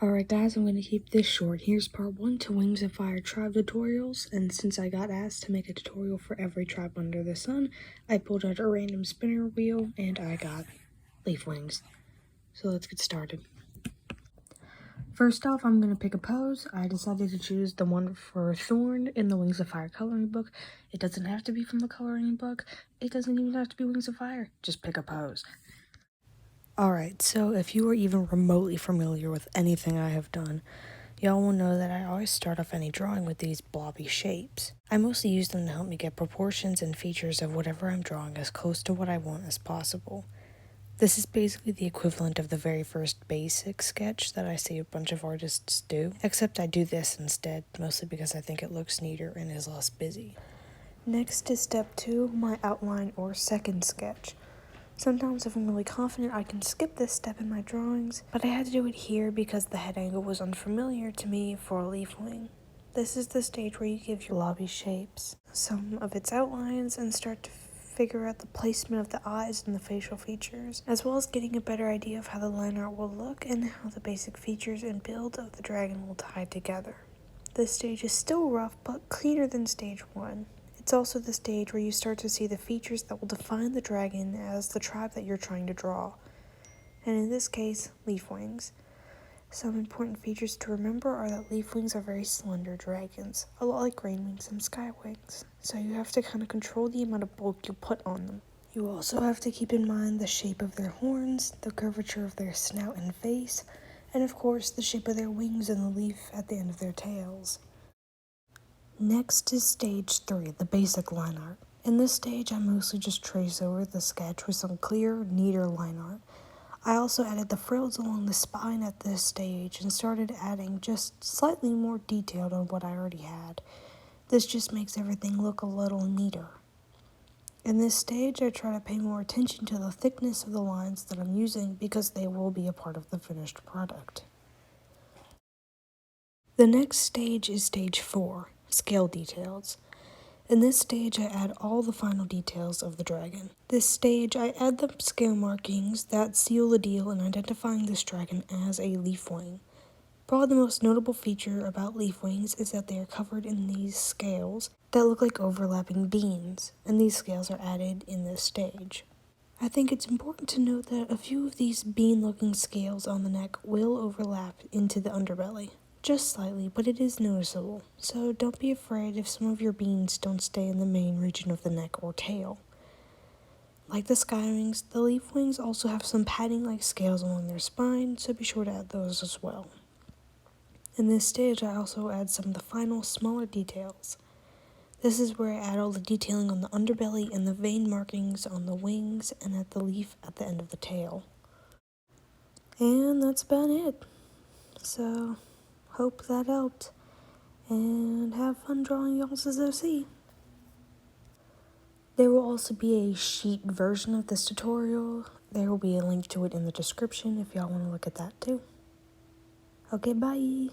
Alright guys, I'm going to keep this short. Here's part 1 to Wings of Fire tribe tutorials, and since I got asked to make a tutorial for every tribe under the sun, I pulled out a random spinner wheel and I got LeafWings. So let's get started. First off, I'm going to pick a pose. I decided to choose the one for Thorn in the Wings of Fire coloring book. It doesn't have to be from the coloring book. It doesn't even have to be Wings of Fire. Just pick a pose. Alright, so if you are even remotely familiar with anything I have done, y'all will know that I always start off any drawing with these blobby shapes. I mostly use them to help me get proportions and features of whatever I'm drawing as close to what I want as possible. This is basically the equivalent of the very first basic sketch that I see a bunch of artists do, except I do this instead, mostly because I think it looks neater and is less busy. Next is step 2, my outline or second sketch. Sometimes if I'm really confident I can skip this step in my drawings, but I had to do it here because the head angle was unfamiliar to me for a LeafWing. This is the stage where you give your blobby shapes some of its outlines and start to figure out the placement of the eyes and the facial features, as well as getting a better idea of how the line art will look and how the basic features and build of the dragon will tie together. This stage is still rough, but cleaner than stage 1. It's also the stage where you start to see the features that will define the dragon as the tribe that you're trying to draw, and in this case, LeafWings. Some important features to remember are that LeafWings are very slender dragons, a lot like Rainwings and Skywings, so you have to kind of control the amount of bulk you put on them. You also have to keep in mind the shape of their horns, the curvature of their snout and face, and of course the shape of their wings and the leaf at the end of their tails. Next is stage 3, the basic line art. In this stage, I mostly just trace over the sketch with some clear, neater line art. I also added the frills along the spine at this stage and started adding just slightly more detail on what I already had. This just makes everything look a little neater. In this stage, I try to pay more attention to the thickness of the lines that I'm using because they will be a part of the finished product. The next stage is stage 4. Scale details. In this stage, I add all the final details of the dragon. This stage, I add the scale markings that seal the deal in identifying this dragon as a LeafWing. Probably the most notable feature about LeafWings is that they are covered in these scales that look like overlapping beans, and these scales are added in this stage. I think it's important to note that a few of these bean-looking scales on the neck will overlap into the underbelly. Just slightly, but it is noticeable, so don't be afraid if some of your beans don't stay in the main region of the neck or tail. Like the Skywings, the LeafWings also have some padding-like scales along their spine, so be sure to add those as well. In this stage, I also add some of the final, smaller details. This is where I add all the detailing on the underbelly and the vein markings on the wings and at the leaf at the end of the tail. And that's about it. So, hope that helped, and have fun drawing y'all's OC. There will also be a sheet version of this tutorial. There will be a link to it in the description if y'all want to look at that too. Okay, bye!